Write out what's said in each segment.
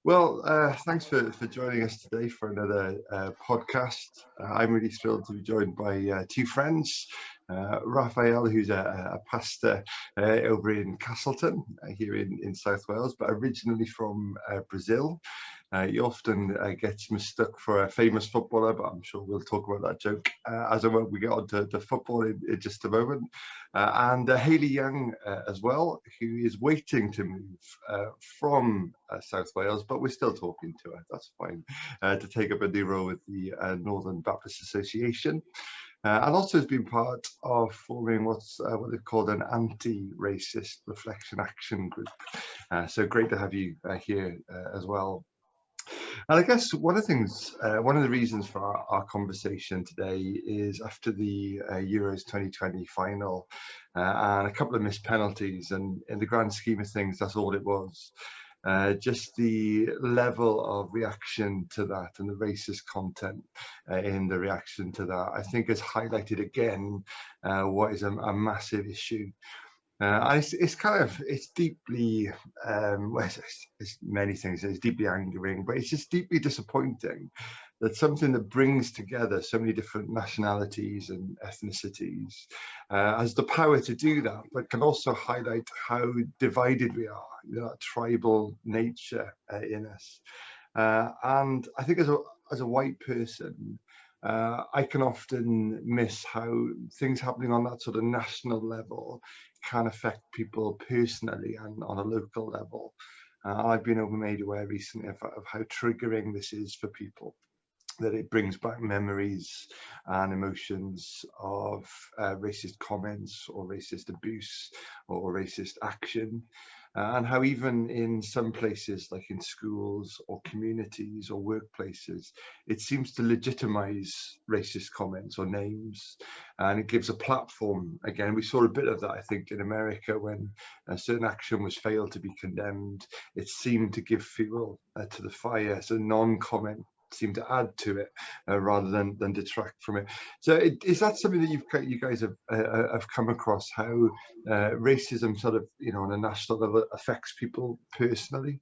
Well, thanks for joining us today for another podcast. I'm really thrilled to be joined by two friends. Rafael, who's a pastor over in Castleton, here in South Wales, but originally from Brazil. He often gets mistook for a famous footballer, but I'm sure we'll talk about that joke as and when we get on to football in just a moment. And Hayley Young as well, who is waiting to move from South Wales, but we're still talking to her, that's fine, to take up a new role with the Northern Baptist Association. And also has been part of forming what they've called an anti-racist reflection action group. So great to have you here as well. And I guess one of the reasons for our conversation today is after the Euros 2020 final and a couple of missed penalties, and in the grand scheme of things, that's all it was. Just the level of reaction to that and the racist content in the reaction to that, I think has highlighted again what is a massive issue. And it's deeply, it's many things. It's deeply angering, but it's just deeply disappointing that something that brings together so many different nationalities and ethnicities has the power to do that, but can also highlight how divided we are, that tribal nature in us. And I think as a white person, I can often miss how things happening on that sort of national level can affect people personally and on a local level. I've been made aware recently of how triggering this is for people, that it brings back memories and emotions of racist comments or racist abuse or racist action. And how even in some places, like in schools or communities or workplaces, it seems to legitimize racist comments or names, and it gives a platform. Again, we saw a bit of that, I think, in America when a certain action was failed to be condemned. It seemed to give fuel to the fire, so non-comment seem to add to it rather than detract from it. So is that something that you guys have come across, how racism sort of, on a national level affects people personally?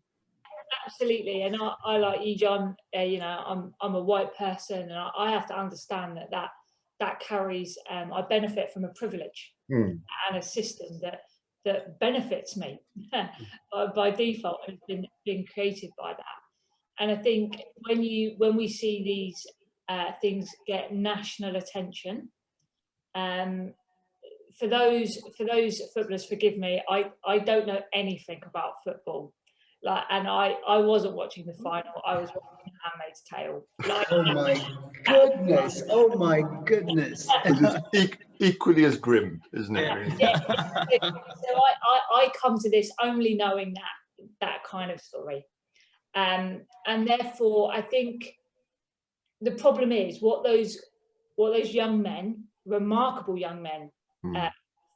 Absolutely, and I like you, John. I'm a white person, and I have to understand that carries. I benefit from a privilege and a system that benefits me by default, and has been created by that. And I think when we see these things get national attention, for those footballers, forgive me, I don't know anything about football. And I wasn't watching the final. I was watching Handmaid's Tale. Oh my goodness! It's equally as grim, isn't it? Yeah. So I come to this only knowing that kind of story. And therefore, I think the problem is what those young men, remarkable young men,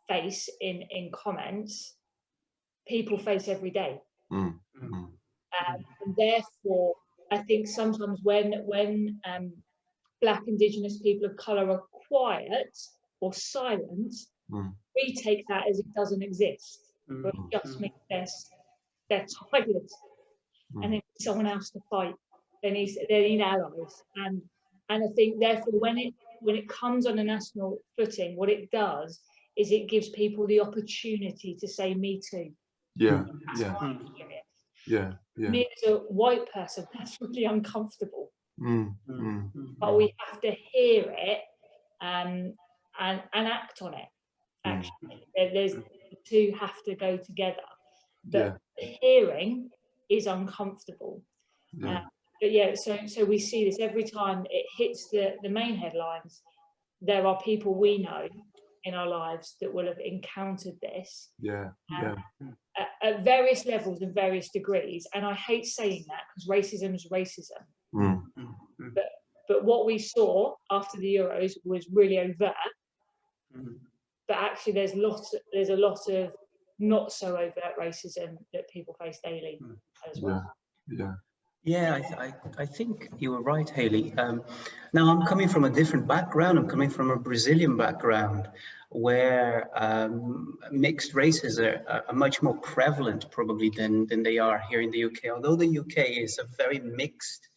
face in comments, people face every day. And therefore, I think sometimes when Black, Indigenous people of colour are quiet or silent, we take that as it doesn't exist, or it just means they're tired. And they need someone else to fight. They need allies, and I think therefore when it comes on a national footing, what it does is it gives people the opportunity to say "me too." Yeah. Me as a white person, that's really uncomfortable. But we have to hear it and act on it. Actually, the two have to go together. But hearing is uncomfortable. But so we see this every time it hits the main headlines. There are people we know in our lives that will have encountered this at various levels and various degrees. And I hate saying that because racism is racism. But what we saw after the Euros was really overt. But actually, there's a lot of not so overt racism that people face daily as well. Yeah, I think you were right, Hayley. Now, I'm coming from a different background. I'm coming from a Brazilian background. where mixed races are much more prevalent probably than they are here in the UK. Although the UK is a very mixed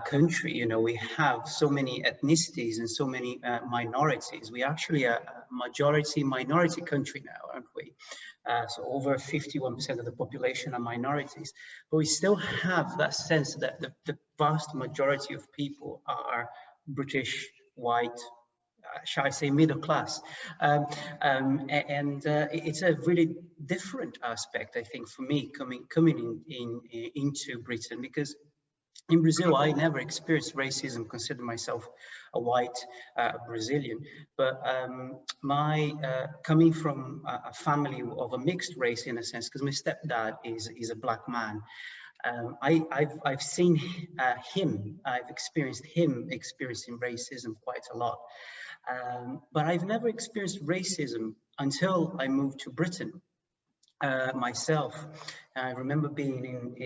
country, you know, we have so many ethnicities and so many minorities. We actually are a majority minority country now, aren't we? So over 51% of the population are minorities, but we still have that sense that the vast majority of people are British, white, shall I say middle class, it's a really different aspect, I think, for me coming into Britain, because in Brazil, I never experienced racism, consider myself a white Brazilian, but coming from a family of a mixed race in a sense, because my stepdad is a black man, I've seen I've experienced him experiencing racism quite a lot, but I've never experienced racism until I moved to Britain. Myself, I remember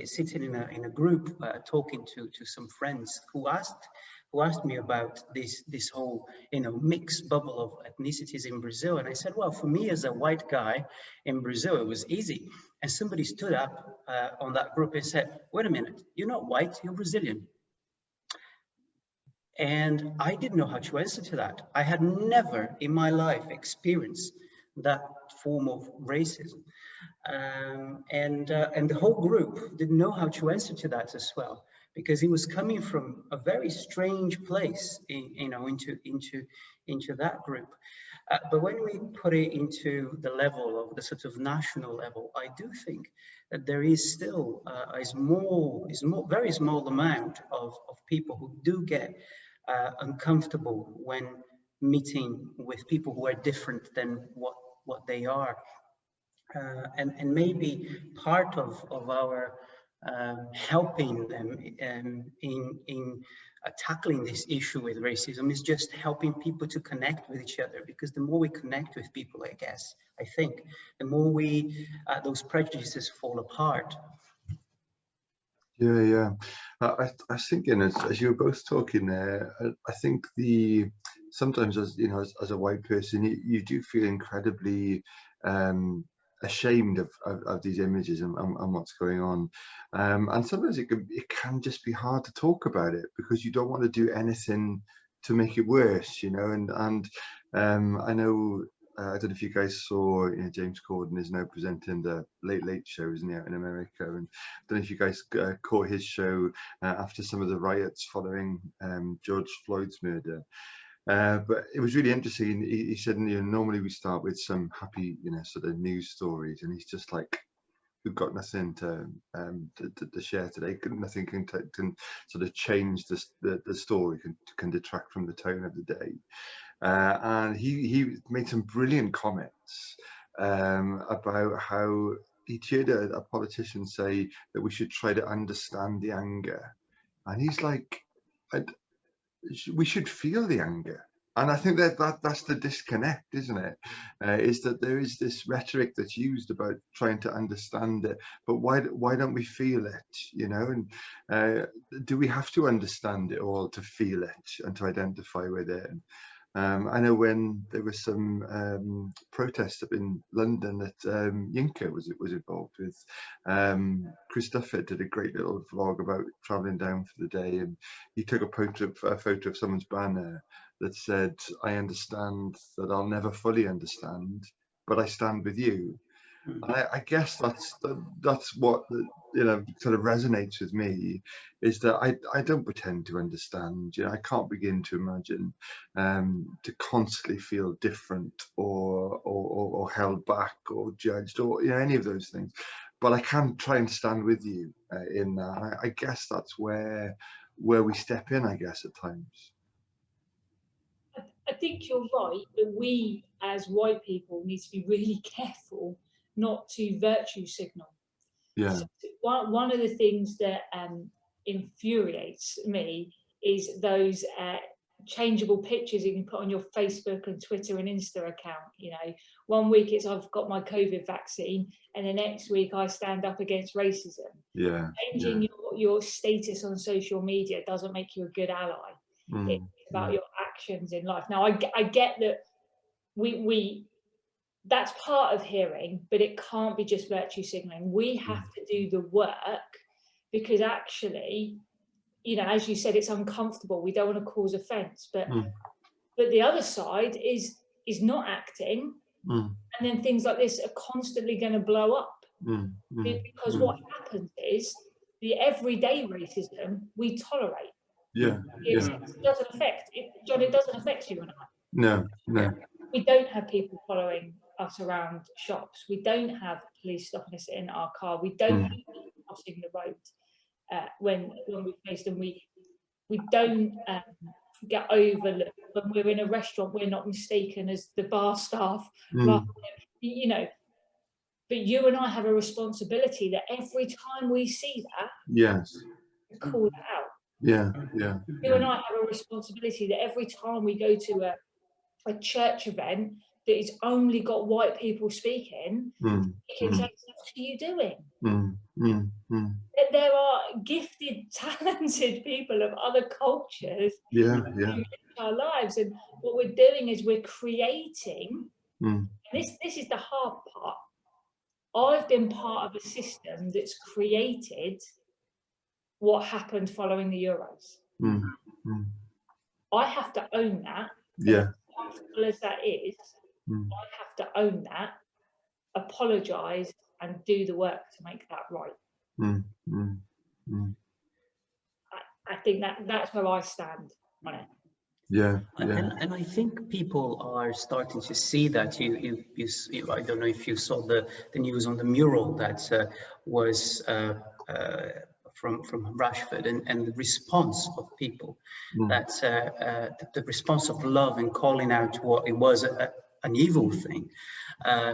sitting in a group talking to some friends who asked me about this whole, you know, mixed bubble of ethnicities in Brazil, and I said, well, for me as a white guy in Brazil, it was easy. And somebody stood up on that group and said, wait a minute, you're not white, you're Brazilian. And I didn't know how to answer to that. I had never in my life experienced that form of racism. And the whole group didn't know how to answer to that as well, because he was coming from a very strange place, into that group. But when we put it into the level of the sort of national level, I do think that there is still a very small amount of people who do get uncomfortable when meeting with people who are different than what they are. And maybe part of our helping them in tackling this issue with racism is just helping people to connect with each other, because the more we connect with people, I think, the more those prejudices fall apart. Yeah. I was thinking as you were both talking there, I think sometimes as you know, as a white person, you do feel incredibly ashamed of these images and what's going on, and sometimes it can just be hard to talk about it because you don't want to do anything to make it worse, you know. And I know, I don't know if you guys saw, you know, James Corden is now presenting the Late Late Show, isn't he, out in America? And I don't know if you guys caught his show after some of the riots following George Floyd's murder. But it was really interesting. He said, you know, normally we start with some happy, you know, sort of news stories, and he's just like, we've got nothing to share today. Nothing can sort of change the story, can detract from the tone of the day. And he made some brilliant comments about how he'd heard a politician say that we should try to understand the anger, and he's like, we should feel the anger. And I think that's the disconnect, isn't it? Is that there is this rhetoric that's used about trying to understand it, but why don't we feel it? You know, and do we have to understand it all to feel it and to identify with it? I know when there was some protests up in London that Yinka was involved with. Chris Duffett did a great little vlog about travelling down for the day, and he took a photo of someone's banner that said, "I understand that I'll never fully understand, but I stand with you." And I guess that's what you know sort of resonates with me, is that I don't pretend to understand. You know, I can't begin to imagine to constantly feel different or held back or judged or, you know, any of those things. But I can try and stand with you in that. I guess that's where we step in, I guess, at times. I think you're right that we as white people need to be really careful not to virtue signal. Yeah. So one of the things that infuriates me is those changeable pictures you can put on your Facebook and Twitter and Insta account. You know, one week it's I've got my COVID vaccine, and the next week I stand up against racism. Yeah. Changing your status on social media doesn't make you a good ally. It's about your actions in life. Now, I get that we that's part of hearing, but it can't be just virtue signaling. We have to do the work, because actually, you know, as you said, it's uncomfortable. We don't want to cause offense, but the other side is not acting, and then things like this are constantly going to blow up, because what happens is the everyday racism we tolerate. It doesn't affect John. It doesn't affect you and I. No. We don't have people following us around shops. We don't have police stopping us in our car. We don't have people crossing the road when we face them. We don't get overlooked when we're in a restaurant. We're not mistaken as the bar staff, rather than, you know. But you and I have a responsibility that every time we see that, to call it out. You and I have a responsibility that every time we go to a church event that it's only got white people speaking, you can say, what are you doing? There are gifted, talented people of other cultures in our lives, and what we're doing is we're creating, and this is the hard part. I've been part of a system that's created what happened following the Euros. I have to own that. As comfortable as that is, I have to own that, apologise, and do the work to make that right. I think that's where I stand on it. And I think people are starting to see that. You I don't know if you saw the news on the mural that was from Rashford, and the response of people, that the response of love and calling out what it was an evil thing,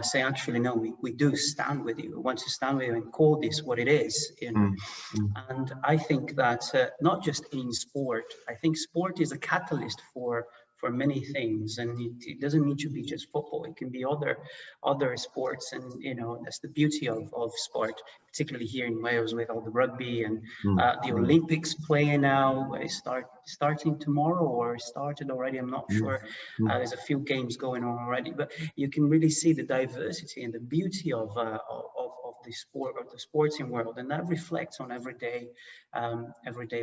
saying, actually, no, we do stand with you. We want to stand with you and call this what it is. You know? And I think that not just in sport, I think sport is a catalyst for many things, and it doesn't need to be just football. It can be other sports, and you know, that's the beauty of sport, particularly here in Wales with all the rugby and the Olympics playing now. Starting tomorrow, or started already, I'm not sure. There's a few games going on already, but you can really see the diversity and the beauty of the sport, of the sporting world, and that reflects on everyday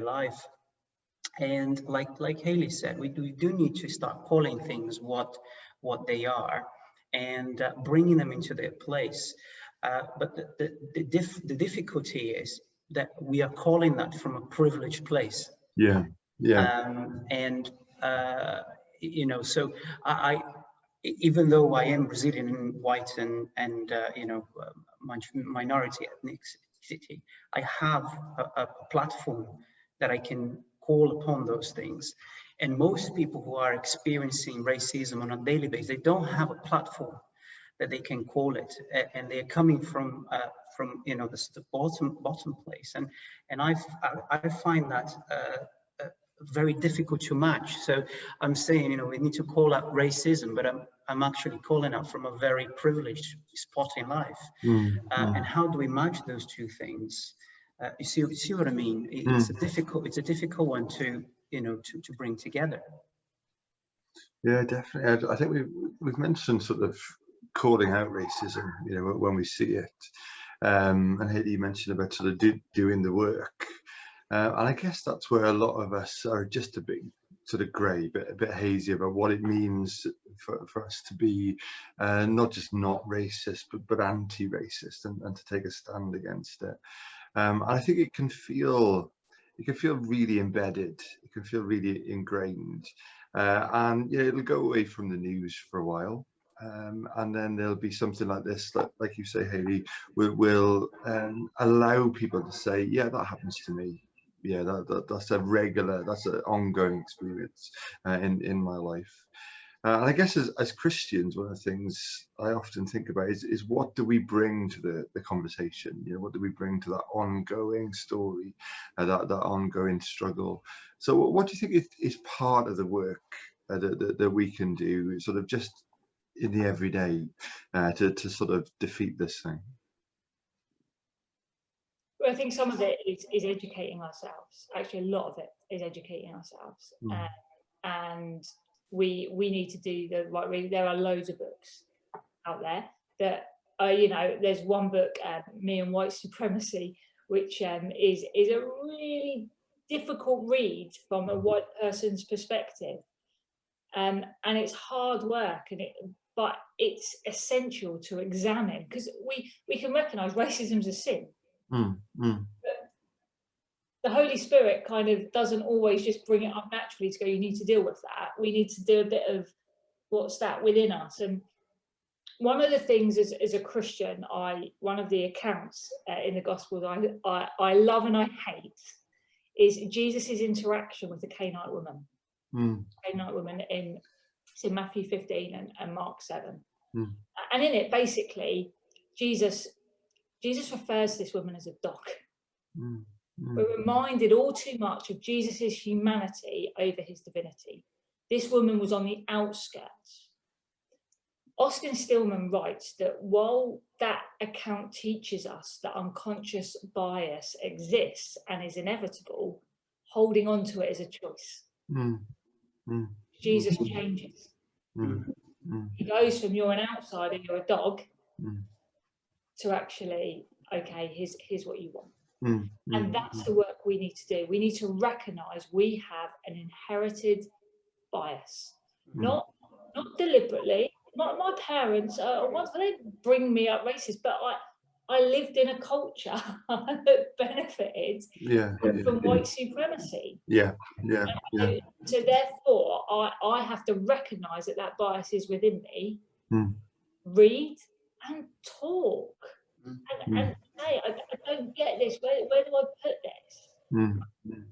life. And like Hayley said, we do need to start calling things what they are, and bringing them into their place. But the difficulty is that we are calling that from a privileged place. And you know, so I even though I am Brazilian and white and you know, minority ethnicity, I have a platform that I can call upon those things. And most people who are experiencing racism on a daily basis, they don't have a platform that they can call it, and they're coming from you know, the bottom place, and I find that very difficult to match. So I'm saying, you know, we need to call out racism, but I'm actually calling out from a very privileged spot in life. And how do we match those two things? You see what I mean? It's a difficult one to, you know, to bring together. Yeah, definitely. I think we've mentioned sort of calling out racism, you know, when we see it. And Hayley, you mentioned about sort of doing the work. And I guess that's where a lot of us are just a bit sort of grey, a bit hazy about what it means for us to be not just not racist, but anti-racist, and to take a stand against it. And I think it can feel really embedded. It can feel really ingrained, and you know, it'll go away from the news for a while, and then there'll be something like this, like you say, Hayley, will allow people to say, yeah, that happens to me. Yeah, that's an ongoing experience in my life. And I guess as Christians, one of the things I often think about is what do we bring to the conversation? You know, what do we bring to that ongoing story, that ongoing struggle? So what do you think is part of the work that we can do, sort of just in the everyday, to sort of defeat this thing? Well, I think some of it is educating ourselves. Actually, a lot of it is educating ourselves. And we need to do the right reading. There are loads of books out there that there's one book, Me and White Supremacy, which is a really difficult read from a white person's perspective, and it's hard work, but it's essential to examine, because we can recognize racism as a sin. But the Holy Spirit kind of doesn't always just bring it up naturally to go, you need to deal with that. We need to do a bit of what's that within us. And one of the things as a Christian, one of the accounts in the Gospels I love and I hate is Jesus' interaction with the Canaanite woman. Canaanite woman in Matthew 15 and Mark 7. And in it, basically, Jesus refers to this woman as a dog. We're reminded all too much of Jesus' humanity over his divinity. This woman was on the outskirts. Austin Stillman writes that while that account teaches us that unconscious bias exists and is inevitable, holding on to it is a choice. Jesus changes. He goes from you're an outsider, you're a dog, to actually, okay, here's what you want. And that's the work we need to do. We need to recognize we have an inherited bias, not deliberately. My parents, once they bring me up racist, but I lived in a culture that benefited from white supremacy. So therefore, I have to recognise that bias is within me, read and talk, and say, I don't get this. Where do I put this?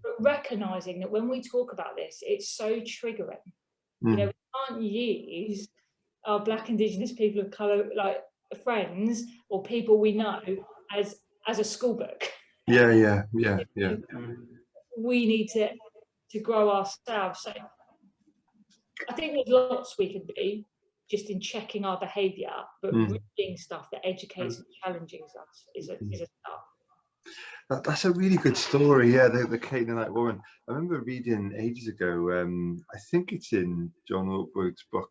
But recognising that when we talk about this, it's so triggering. We can't use our Black, Indigenous, people of colour, like friends or people we know, as a school book. We need to grow ourselves. So I think there's lots we can do just in checking our behaviour, but reading stuff that educates and challenges us is a start. That's a really good story. The Canaanite woman. I remember reading ages ago, I think it's in John Ortberg's book,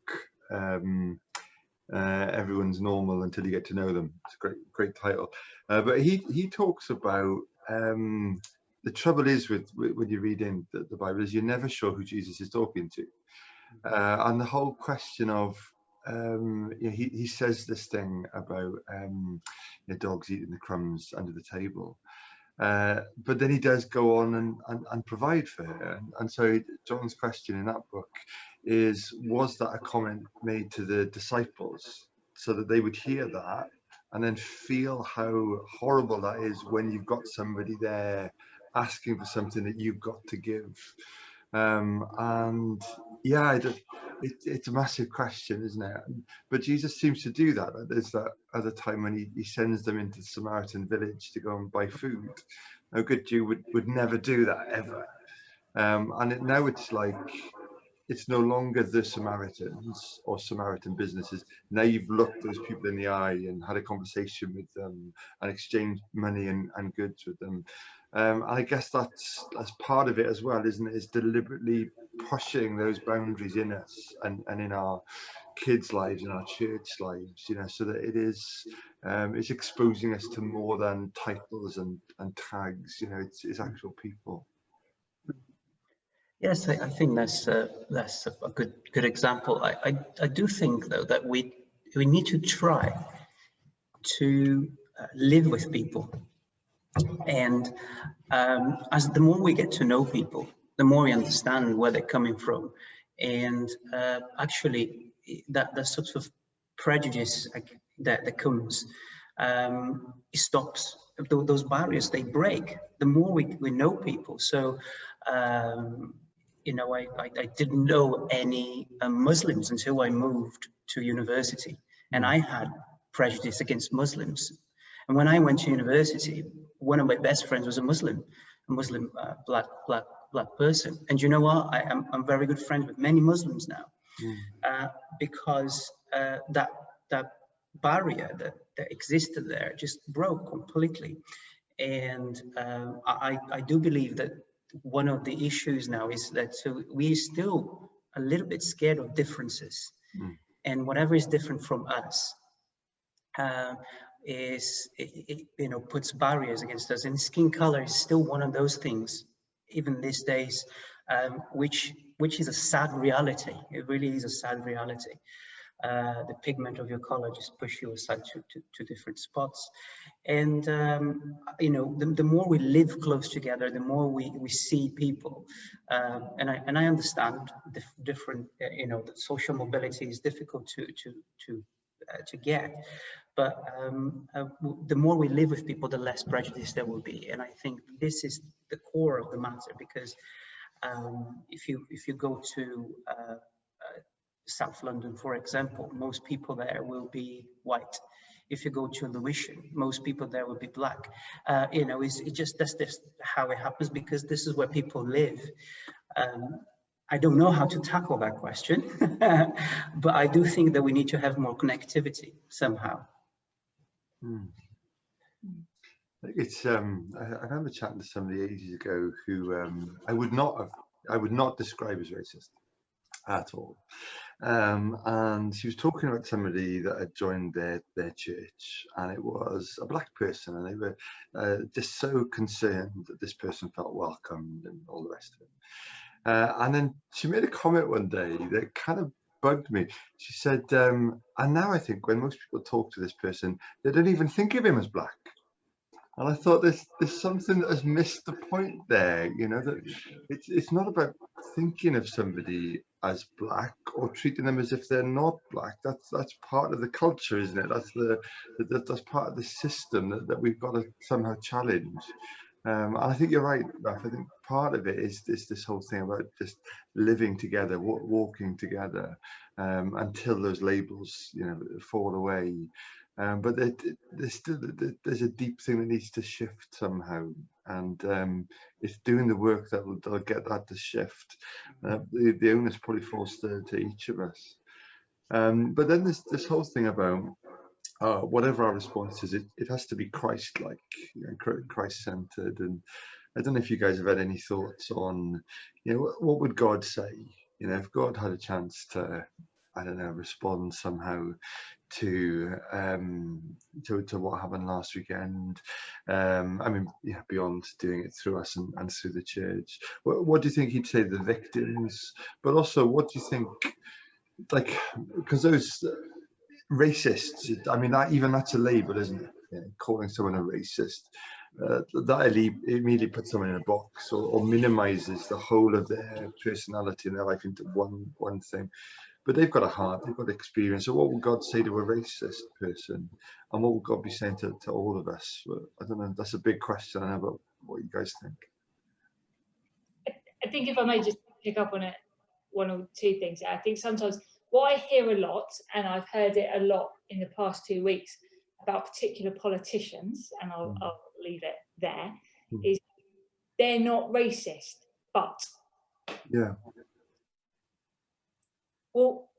Everyone's Normal Until You Get to Know Them. It's a great title. But he talks about the trouble is with when you're reading the Bible is you're never sure who Jesus is talking to. And the whole question of he says this thing about dogs eating the crumbs under the table, but then he does go on and provide for her. And so John's question in that book is, was that a comment made to the disciples so that they would hear that and then feel how horrible that is when you've got somebody there asking for something that you've got to give? It's a massive question, isn't it? But Jesus seems to do that. There's that other time when he sends them into the Samaritan village to go and buy food. A good Jew would never do that ever. Now it's like, it's no longer the Samaritans or Samaritan businesses. Now you've looked those people in the eye and had a conversation with them and exchanged money and goods with them. And I guess that's part of it as well, isn't it? Is deliberately pushing those boundaries in us and in our kids' lives, in our church lives, so that it is it's exposing us to more than titles and tags. It's actual people. Yes, I think that's a good example. I do think though that we need to try to live with people. And as the more we get to know people, the more we understand where they're coming from, and actually that sort of prejudice that comes, it stops. Those barriers, they break the more we know people. So I didn't know any Muslims until I moved to university, and I had prejudice against Muslims. And when I went to university, one of my best friends was a Muslim black person. And you know what? I'm very good friends with many Muslims now, because that barrier that existed there just broke completely. And I do believe that one of the issues now is that we still a little bit scared of differences, and whatever is different from us puts barriers against us. And skin color is still one of those things, even these days, which is a sad reality. It really is a sad reality. The pigment of your color just push you aside to different spots. And the more we live close together, the more we see people. And I understand different. The social mobility is difficult to get, but the more we live with people, the less prejudice there will be. And I think this is the core of the matter, because if you go to South London, for example, most people there will be white. If you go to Lewisham, most people there will be black. That's just how it happens, because this is where people live. I don't know how to tackle that question, but I do think that we need to have more connectivity somehow. It's I remember chatting to somebody ages ago who I would not describe as racist at all. And she was talking about somebody that had joined their church, and it was a black person, and they were just so concerned that this person felt welcomed and all the rest of it. And then she made a comment one day that kind of bugged me. She said, and now I think when most people talk to this person, they don't even think of him as black. And I thought there's something that has missed the point there, that it's not about thinking of somebody as black or treating them as if they're not black. That's part of the culture, isn't it? That's part of the system that we've got to somehow challenge. And I think you're right, Raf. I think part of it is this whole thing about just living together, walking together, until those labels, fall away. But there's a deep thing that needs to shift somehow, and it's doing the work that'll get that to shift. The onus probably falls to each of us. But then there's this whole thing about whatever our response is, it has to be Christ-like, Christ-centered. And I don't know if you guys have had any thoughts on, what would God say? If God had a chance to, I don't know, respond somehow to what happened last weekend. Beyond doing it through us and through the church. What do you think he'd say to the victims? But also, what do you think, because those racists, that's a label, isn't it? Calling someone a racist, that immediately puts someone in a box or minimizes the whole of their personality and their life into one thing. But they've got a heart, they've got experience. So what would God say to a racist person? And what would God be saying to all of us? I don't know, that's a big question. I don't know about what you guys think. I think if I may just pick up on it, one or two things. I think sometimes what I hear a lot, and I've heard it a lot in the past 2 weeks about particular politicians, and I'll leave it there, is they're not racist, but. Yeah. Well,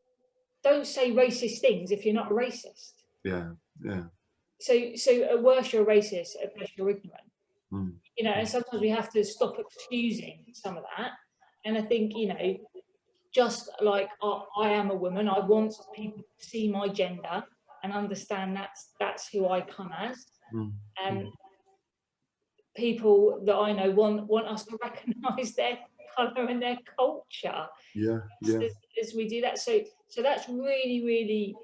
don't say racist things if you're not a racist. Yeah. So at worst you're a racist, at best you're ignorant. And sometimes we have to stop excusing some of that. And I think, just like I am a woman, I want people to see my gender and understand that's who I come as. And people that I know want us to recognise their colour and their culture. As we do that, so that's really, really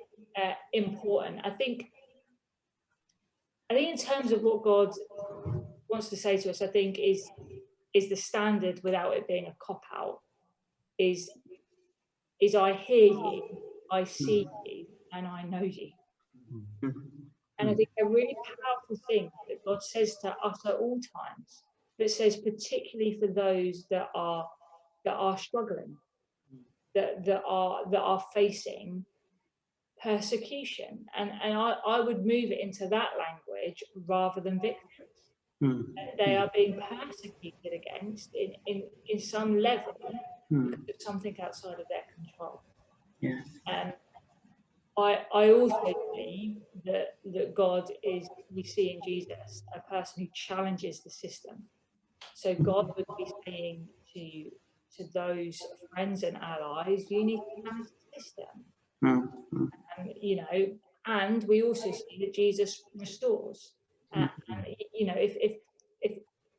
important. I think in terms of what God wants to say to us, I think is the standard without it being a cop out. Is I hear you, I see you, and I know you. And I think a really powerful thing that God says to us at all times, that says particularly for those that are struggling, that are facing persecution, and I would move it into that language rather than victims. They are being persecuted against in some level because of something outside of their control. I also believe that God is, we see in Jesus, a person who challenges the system. So God would be saying to to those friends and allies, you need to manage the system. You know, and we also see that Jesus restores. You know, if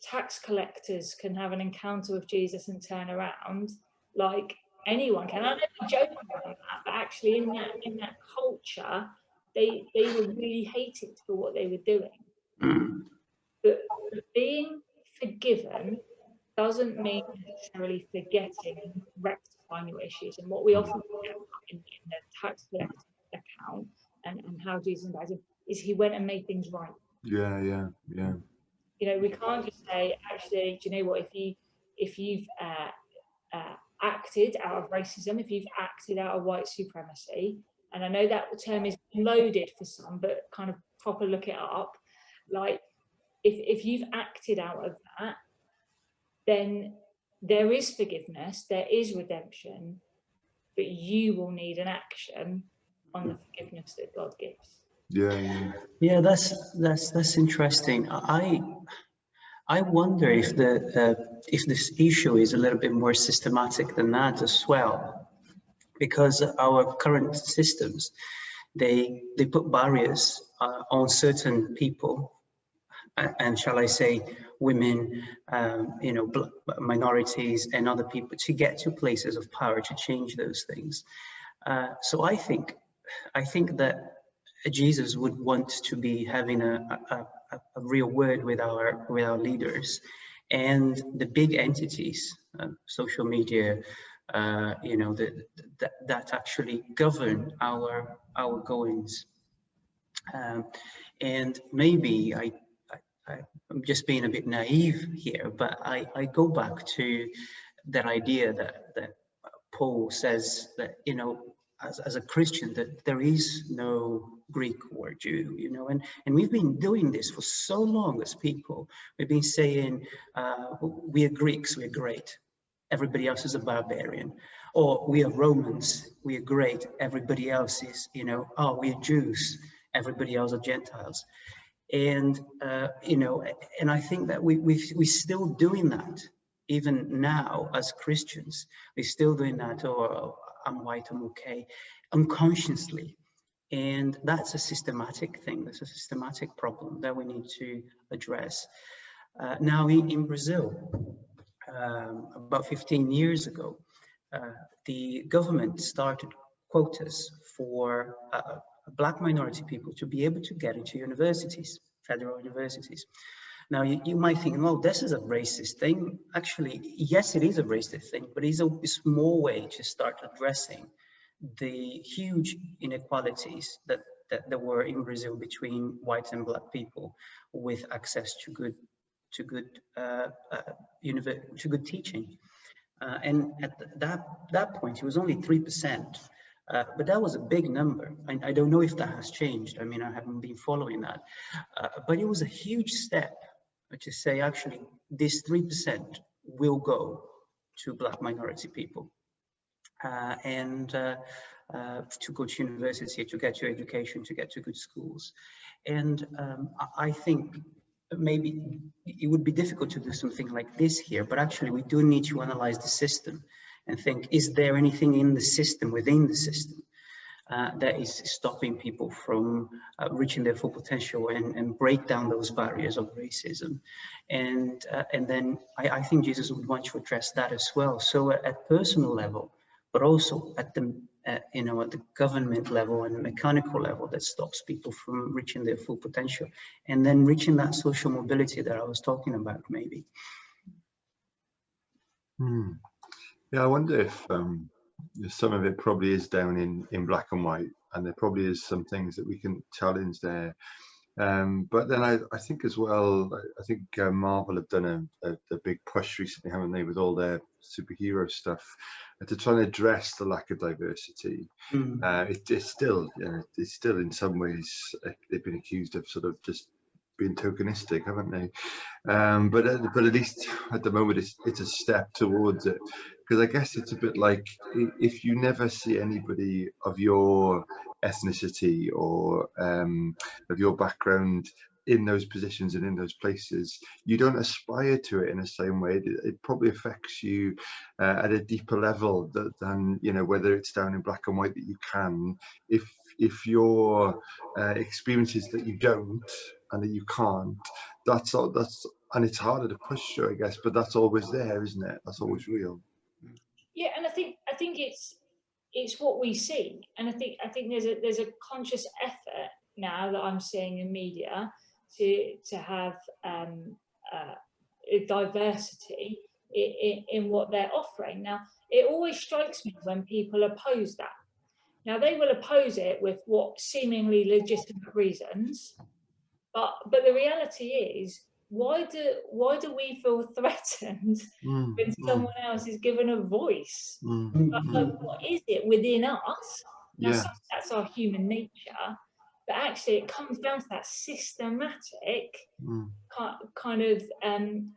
tax collectors can have an encounter with Jesus and turn around, like anyone can. I know we joke about that, but actually in that culture, they were really hated for what they were doing. But being forgiven doesn't mean necessarily forgetting and rectifying your issues. And what we often forget in the tax collector account and how Jesus invited him is he went and made things right. Yeah. You know, we can't just say, actually, do you know what, if you've acted out of racism, if you've acted out of white supremacy, and I know that term is loaded for some, but kind of proper look it up, like if you've acted out of that, then there is forgiveness, there is redemption, but you will need an action on the forgiveness that God gives. Yeah, that's interesting. I wonder if this issue is a little bit more systematic than that as well, because our current systems, they put barriers on certain people, and shall I say women, you know, minorities and other people, to get to places of power to change those things. So I think that Jesus would want to be having a real word with our leaders, and the big entities, social media, you know, that actually govern our goings. And maybe I'm just being a bit naive here, but I go back to that idea that Paul says that, you know, as a Christian, that there is no Greek or Jew, you know, and we've been doing this for so long as people. We've been saying, we are Greeks, we're great. Everybody else is a barbarian. Or we are Romans, we are great. Everybody else is, you know, oh, we are Jews. Everybody else are Gentiles. And, you know, and I think that we're still doing that. Even now, as Christians, we're still doing that. Oh, I'm white, I'm okay, unconsciously. And that's a systematic thing. That's a systematic problem that we need to address. Now, in Brazil, about 15 years ago, the government started quotas for Black minority people to be able to get into universities, federal universities. Now, you might think, well, this is a racist thing. Actually, yes, it is a racist thing, but it's a small way to start addressing the huge inequalities that there were in Brazil between white and Black people with access to good teaching. And at that point, it was only 3%. But that was a big number. I don't know if that has changed. I mean, I haven't been following that. But it was a huge step to say, actually, this 3% will go to Black minority people. And to go to university, to get your education, to get to good schools. And I think maybe it would be difficult to do something like this here, but actually we do need to analyze the system and think, is there anything in the system, within the system, that is stopping people from reaching their full potential and break down those barriers of racism? And then I think Jesus would want to address that as well. So at personal level, but also at the you know, at the government level and the mechanical level, that stops people from reaching their full potential, and then reaching that social mobility that I was talking about, maybe. Yeah, I wonder if some of it probably is down in black and white, and there probably is some things that we can challenge there. But then I think as well, I think Marvel have done a big push recently, haven't they, with all their superhero stuff, to try and address the lack of diversity. It's still, you know, it's still in some ways they've been accused of sort of just being tokenistic, haven't they? But at least at the moment it's a step towards it, because I guess it's a bit like if you never see anybody of your ethnicity or of your background in those positions and in those places, you don't aspire to it in the same way. It probably affects you at a deeper level than, you know, whether it's down in black and white that you can. If your experience is that you don't and that you can't, that's and it's harder to push through, I guess, but that's always there, isn't it? That's always real. Yeah, and I think it's what we see, and I think there's a conscious effort now that I'm seeing in media to have diversity in what they're offering. Now, it always strikes me when people oppose that. Now, they will oppose it with what seemingly legitimate reasons, but the reality is, why do we feel threatened when someone else is given a voice? What is it within us? Now, that's our human nature, but actually it comes down to that systematic kind of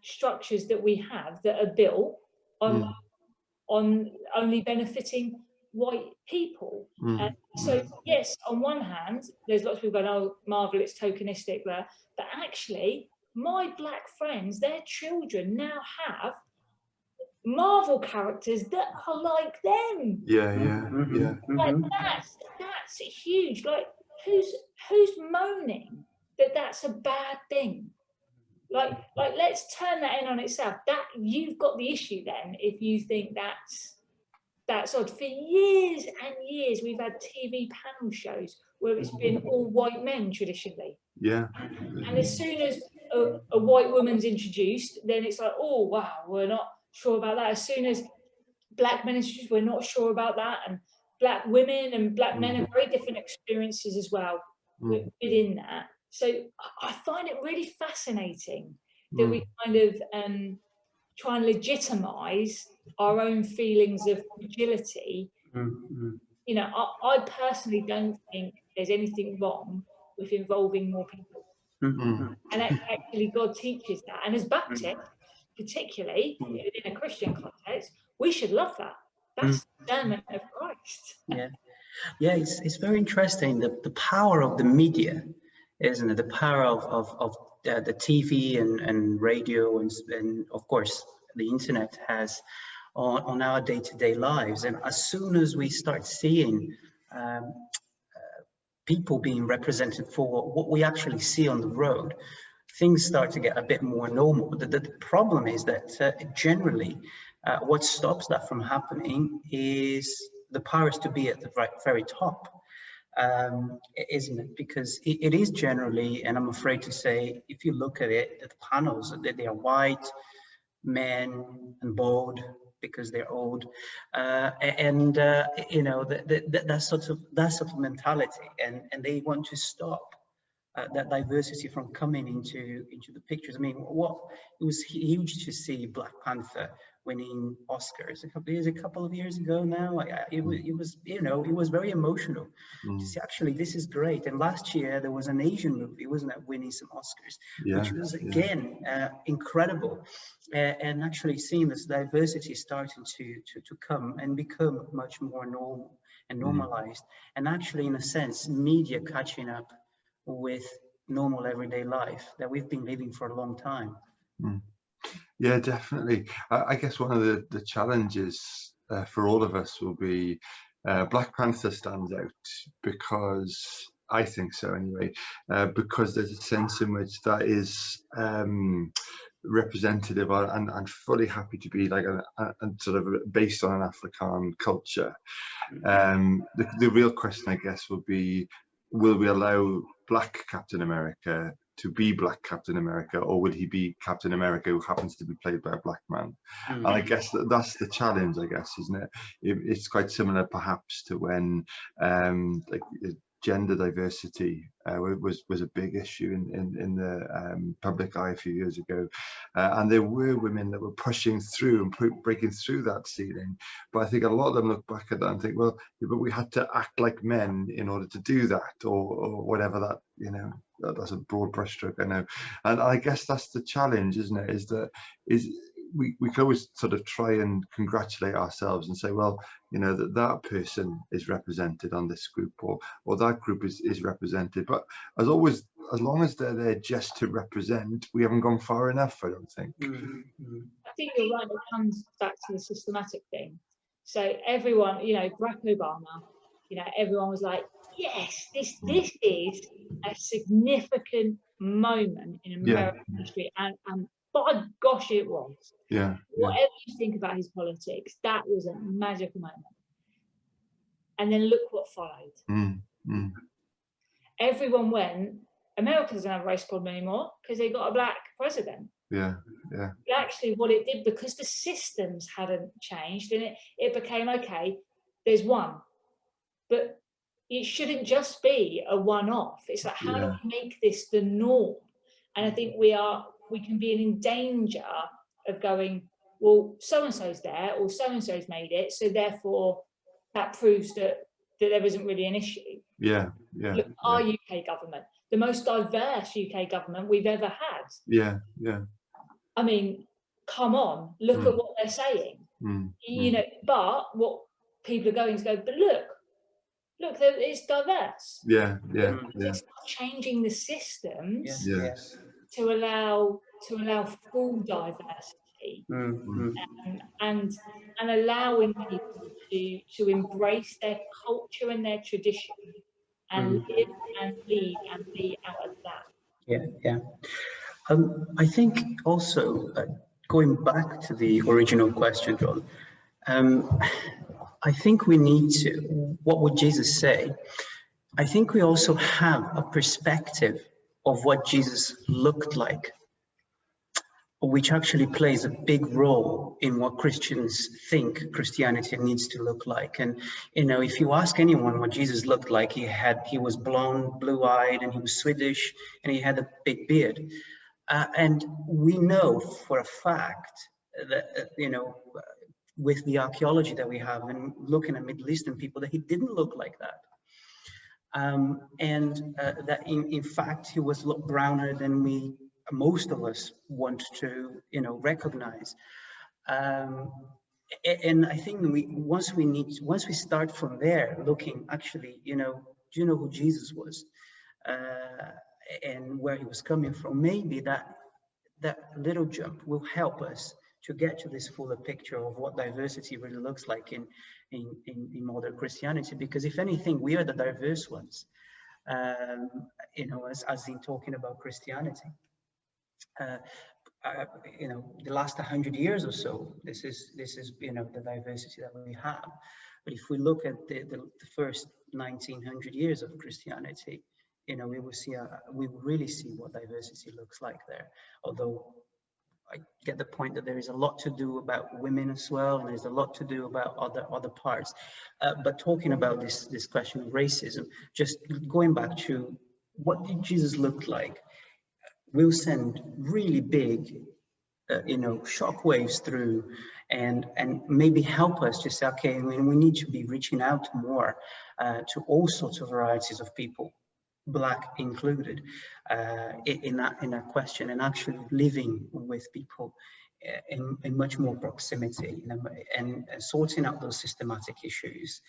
structures that we have that are built on only benefiting white people. So yes, on one hand, there's lots of people going, oh, Marvel, it's tokenistic there, but actually my black friends, their children now have Marvel characters that are like them. Like that's huge. Like who's moaning that that's a bad thing? Like let's turn that in on itself. That you've got the issue then if you think that's odd. For years and years, we've had TV panel shows where it's been all white men traditionally. And as soon as a white woman's introduced, then it's like, oh, wow, we're not sure about that. As soon as black men introduced, we're not sure about that. And black women and black men have very different experiences as well within that. So I find it really fascinating that we kind of try and legitimize our own feelings of fragility. You know, I personally don't think there's anything wrong with involving more people. And actually God teaches that. And as Baptists, particularly in a Christian context, we should love that. That's the sermon of Christ. Yeah, it's very interesting, the power of the media, isn't it? The power of the TV and radio and of course the internet has on our day-to-day lives. And as soon as we start seeing people being represented for what we actually see on the road, things start to get a bit more normal. The problem is that generally what stops that from happening is the powers to be at the very top, isn't it? Because it is generally, and I'm afraid to say, if you look at it, the panels, they are white men and bald because they're old, you know, that sort of mentality, and they want to stop that diversity from coming into the pictures. I mean, it was huge to see Black Panther winning Oscars a couple of years ago now. It was, you know, it was very emotional to see, actually, this is great. And last year there was an Asian movie, wasn't it, winning some Oscars, which was again incredible. And actually seeing this diversity starting to come and become much more normal and normalized, and actually, in a sense, media catching up with normal everyday life that we've been living for a long time. Yeah, definitely. I guess one of the challenges for all of us will be Black Panther stands out because, I think so anyway, because there's a sense in which that is representative and fully happy to be like and sort of based on an African culture. The real question, I guess, will be, will we allow Black Captain America to be Black Captain America, or will he be Captain America who happens to be played by a black man? And I guess that's the challenge, I guess, isn't it? It's quite similar perhaps to when like gender diversity was a big issue in the public eye a few years ago, and there were women that were pushing through and breaking through that ceiling. But I think a lot of them look back at that and think, well, yeah, but we had to act like men in order to do that, or whatever that, you know, that's a broad brushstroke, I know. And I guess that's the challenge, isn't it? Is we can always sort of try and congratulate ourselves and say, well, you know, that person is represented on this group, or that group is represented. But as always, as long as they're there just to represent, we haven't gone far enough, I don't think. I think you're right. It comes back to the systematic thing. So everyone, you know, Barack Obama, you know, everyone was like, yes, this is a significant moment in American history, and by gosh, it was. Whatever you think about his politics, that was a magical moment. And then look what followed. Everyone went, America doesn't have a race problem anymore because they got a black president. But actually what it did, because the systems hadn't changed, and it became, okay, there's one. But it shouldn't just be a one-off. It's like, how do we make this the norm? And I think we can be in danger of going, well, so-and-so's there, or so-and-so's made it, so therefore that proves that there isn't really an issue. Look, our UK government, the most diverse UK government we've ever had. I mean, come on, look at what they're saying. You know, but what people are going to go, but look, it's diverse. It's not changing the systems to allow full diversity, and allowing people to embrace their culture and their tradition, and live and lead and be out of that. I think also, going back to the original question, John, I think we need to, what would Jesus say? I think we also have a perspective of what Jesus looked like, which actually plays a big role in what Christians think Christianity needs to look like. And, you know, if you ask anyone what Jesus looked like, he was blonde, blue-eyed, and he was Swedish, and he had a big beard. And we know for a fact that, you know, with the archaeology that we have and looking at Middle Eastern people, that he didn't look like that. That in fact, he was a lot browner than most of us want to, you know, recognize. And I think once we start from there, looking actually, you know, do you know who Jesus was, and where he was coming from? Maybe that little jump will help us to get to this fuller picture of what diversity really looks like in modern Christianity. Because if anything, we are the diverse ones, you know, as in talking about Christianity. You know, the last 100 years or so, this is you know, the diversity that we have. But if we look at the first 1900 years of Christianity, you know, we will really see what diversity looks like there. Although I get the point that there is a lot to do about women as well, and there's a lot to do about other parts. But talking about this question of racism, just going back to what did Jesus look like, will send really big, you know, shockwaves through, and maybe help us to say, okay, we need to be reaching out more to all sorts of varieties of people, Black included, in that question, and actually living with people in much more proximity, and sorting out those systematic issues.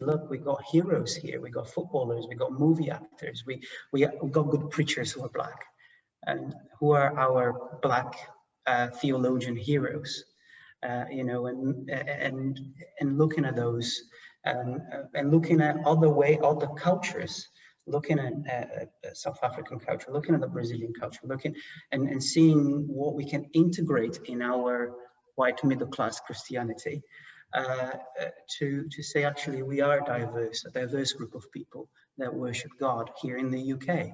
Look, we got heroes here, we got footballers, we got movie actors, we got good preachers who are Black, and who are our Black theologian heroes, you know, and looking at those, and looking at other cultures, looking at South African culture, looking at the Brazilian culture, looking and seeing what we can integrate in our white middle class Christianity, to say, actually, we are diverse, a diverse group of people that worship God here in the UK.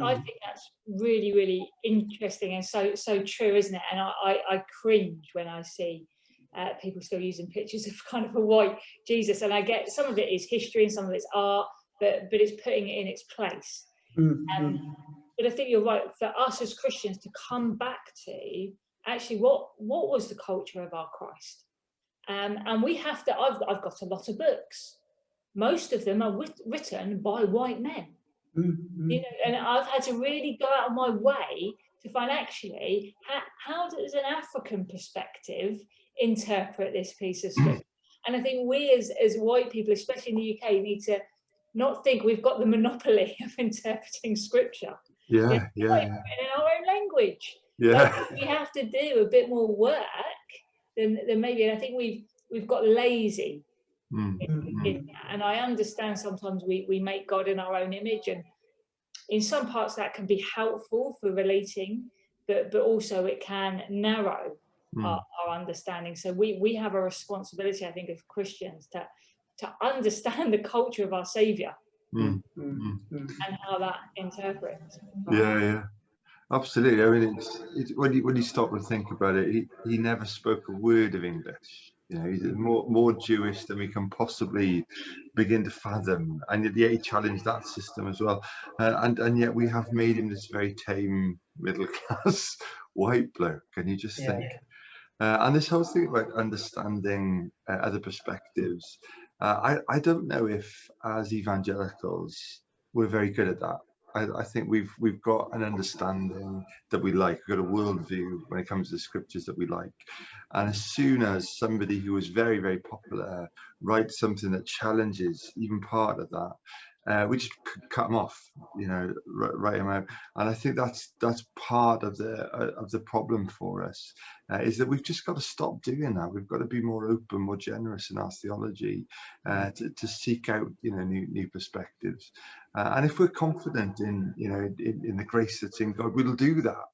I think that's really, really interesting and so true, isn't it? And I cringe when I see people still using pictures of kind of a white Jesus, and I get some of it is history and some of it's art, but it's putting it in its place. But I think you're right, for us as Christians to come back to actually what was the culture of our Christ, and we have to. I've got a lot of books. Most of them are written by white men. You know, and I've had to really go out of my way to find actually how does an African perspective interpret this piece of scripture. And I think we as white people, especially in the UK, need to not think we've got the monopoly of interpreting scripture. Yeah. In our own language. Yeah. We have to do a bit more work than maybe, and I think we've got lazy in that. And I understand sometimes we make God in our own image, and in some parts that can be helpful for relating, but also it can narrow our understanding. So we have a responsibility, I think, as Christians to understand the culture of our Saviour and how that interprets. Yeah. Absolutely. I mean, it's when you stop and think about it, he never spoke a word of English. You know, he's more Jewish than we can possibly begin to fathom, and yet he challenged that system as well. And yet we have made him this very tame middle class white bloke. And you just think, and this whole thing about understanding other perspectives, I don't know if as evangelicals we're very good at that. I think we've got an understanding that we like. We've got a worldview when it comes to scriptures that we like. And as soon as somebody who is very, very popular writes something that challenges even part of that, we just cut them off, you know, write them out. And I think that's part of the problem for us, is that we've just got to stop doing that. We've got to be more open, more generous in our theology, to seek out, you know, new perspectives. And if we're confident in, you know, in the grace that's in God, we'll do that.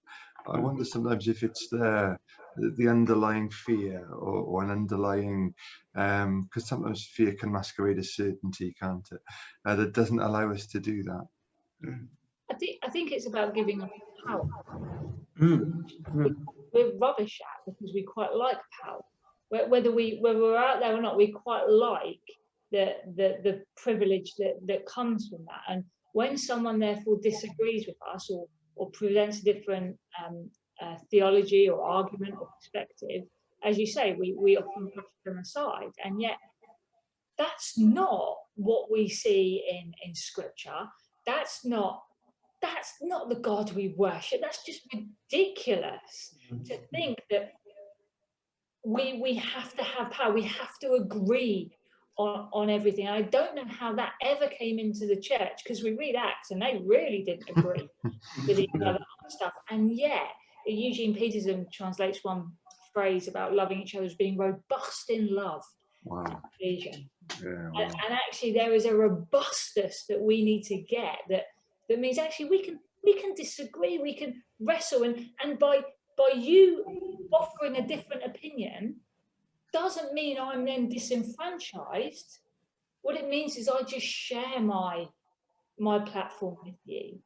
I wonder sometimes if it's the underlying fear or an underlying, because sometimes fear can masquerade as certainty, can't it? That doesn't allow us to do that. I think it's about giving up power. We're rubbish at, because we quite like power. Whether we're out there or not, we quite like the privilege that comes from that. And when someone therefore disagrees with us or presents a different theology or argument or perspective, as you say, we often push them aside. And yet that's not what we see in scripture. That's not the God we worship. That's just ridiculous to think that we have to have power. We have to agree on everything. I don't know how that ever came into the church, because we read Acts and they really didn't agree with each other on stuff. And yet Eugene Peterson translates one phrase about loving each other as being robust in love. Wow. Yeah, wow. And actually there is a robustness that we need to get that means actually we can disagree, we can wrestle, and by you offering a different opinion doesn't mean I'm then disenfranchised. What it means is I just share my platform with you.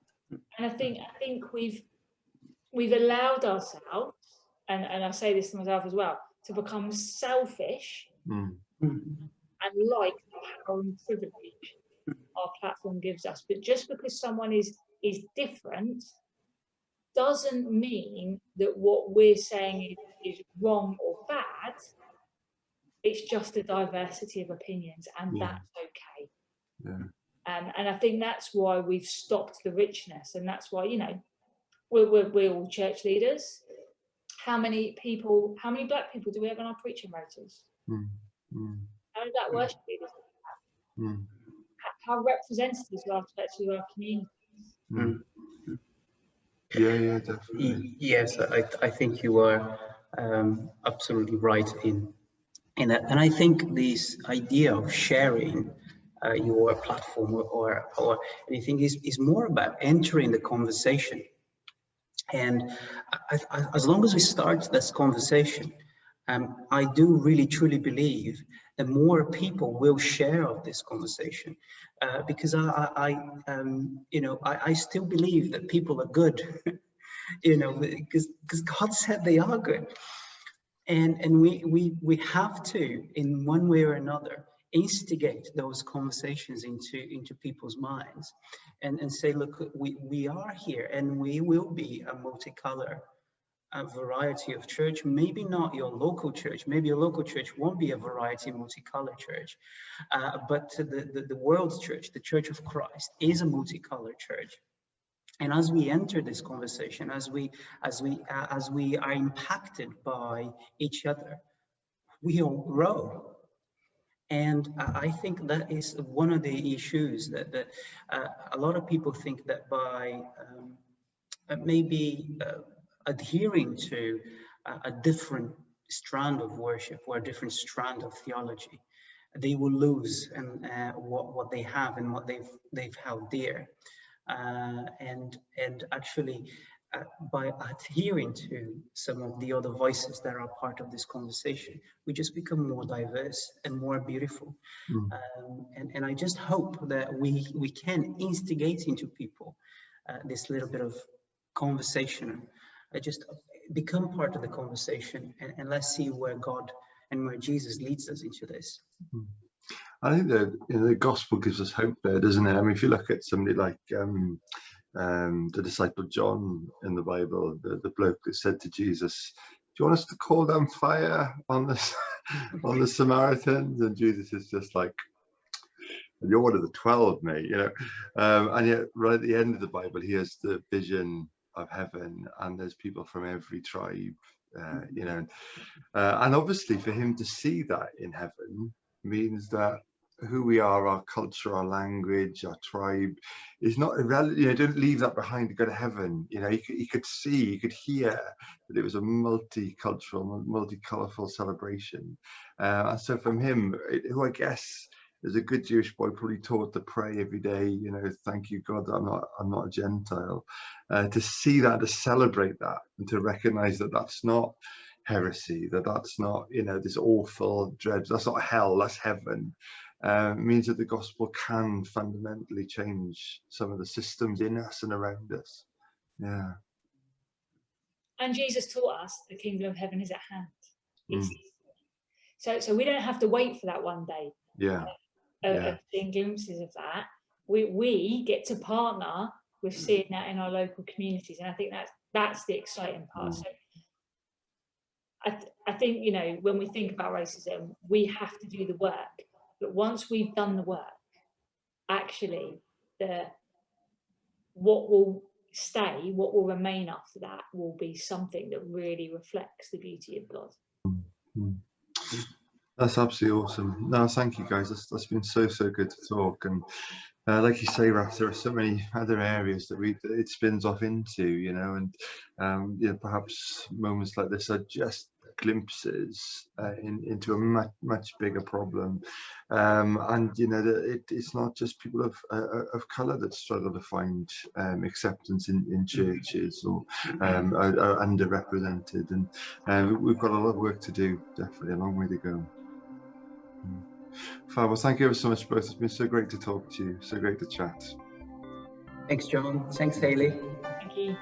And I think we've allowed ourselves, and I say this to myself as well, to become selfish and like the power and privilege our platform gives us. But just because someone is different doesn't mean that what we're saying is wrong or bad. It's just a diversity of opinions, and that's okay. Yeah. And I think that's why we've stopped the richness, and that's why, you know, we're all church leaders. How many black people do we have on our preaching rotors? How many black worship leaders do we have? How representatives of our church to our communities? Yeah, definitely. Yes, I think you are absolutely right in that. And I think this idea of sharing your platform or anything is more about entering the conversation. And as long as we start this conversation, I do really truly believe that more people will share of this conversation, because I still believe that people are good, you know, because God said they are good, and we have to, in one way or another, instigate those conversations into people's minds, and say, look, we are here, and we will be a multicolor, a variety of church. Maybe not your local church. Maybe your local church won't be a variety multicolored church, but the world's church, the Church of Christ, is a multicolored church. And as we enter this conversation, as we are impacted by each other, we all grow. And I think that is one of the issues that a lot of people think that by maybe adhering to a different strand of worship or a different strand of theology, they will lose and what they have and what they've held dear. And actually, by adhering to some of the other voices that are part of this conversation, we just become more diverse and more beautiful. And I just hope that we can instigate into people this little bit of conversation. Just become part of the conversation, and let's see where God and where Jesus leads us into this. I think that the gospel gives us hope there, doesn't it? I mean, if you look at somebody like the disciple John in the Bible, the bloke that said to Jesus, "Do you want us to call down fire on this on the Samaritans?" And Jesus is just like, "You're one of the 12, mate," you know. And yet, right at the end of the Bible, he has the vision of heaven, and there's people from every tribe, you know. And obviously, for him to see that in heaven means that who we are, our culture, our language, our tribe, is not irrelevant. You know, don't leave that behind to go to heaven. You know, he could see, he could hear that it was a multicultural, multi-colourful celebration. And so from him, who I guess as a good Jewish boy probably taught to pray every day, you know, thank you God that I'm not a Gentile, to see that, to celebrate that, and to recognise that that's not heresy, that's not, you know, this awful dread, that's not hell, that's heaven. Means that the gospel can fundamentally change some of the systems in us and around us. Yeah. And Jesus taught us the kingdom of heaven is at hand. So we don't have to wait for that one day. Yeah. Of seeing glimpses of that. We get to partner with seeing that in our local communities, and I think that's the exciting part. So I think, you know, when we think about racism, we have to do the work. But once we've done the work, actually, what will stay, what will remain after that, will be something that really reflects the beauty of God. That's absolutely awesome. No, thank you guys. That's been so good to talk. And like you say, Raf, there are so many other areas that it spins off into, you know, and you know, perhaps moments like this are just glimpses into a much bigger problem. And you know, it's not just people of colour that struggle to find acceptance in churches or are underrepresented, and we've got a lot of work to do. Definitely a long way to go. Fab, well, thank you ever so much, both. It's been so great to talk to you, so great to chat. Thanks, John. Thanks, Hayley. Thank you.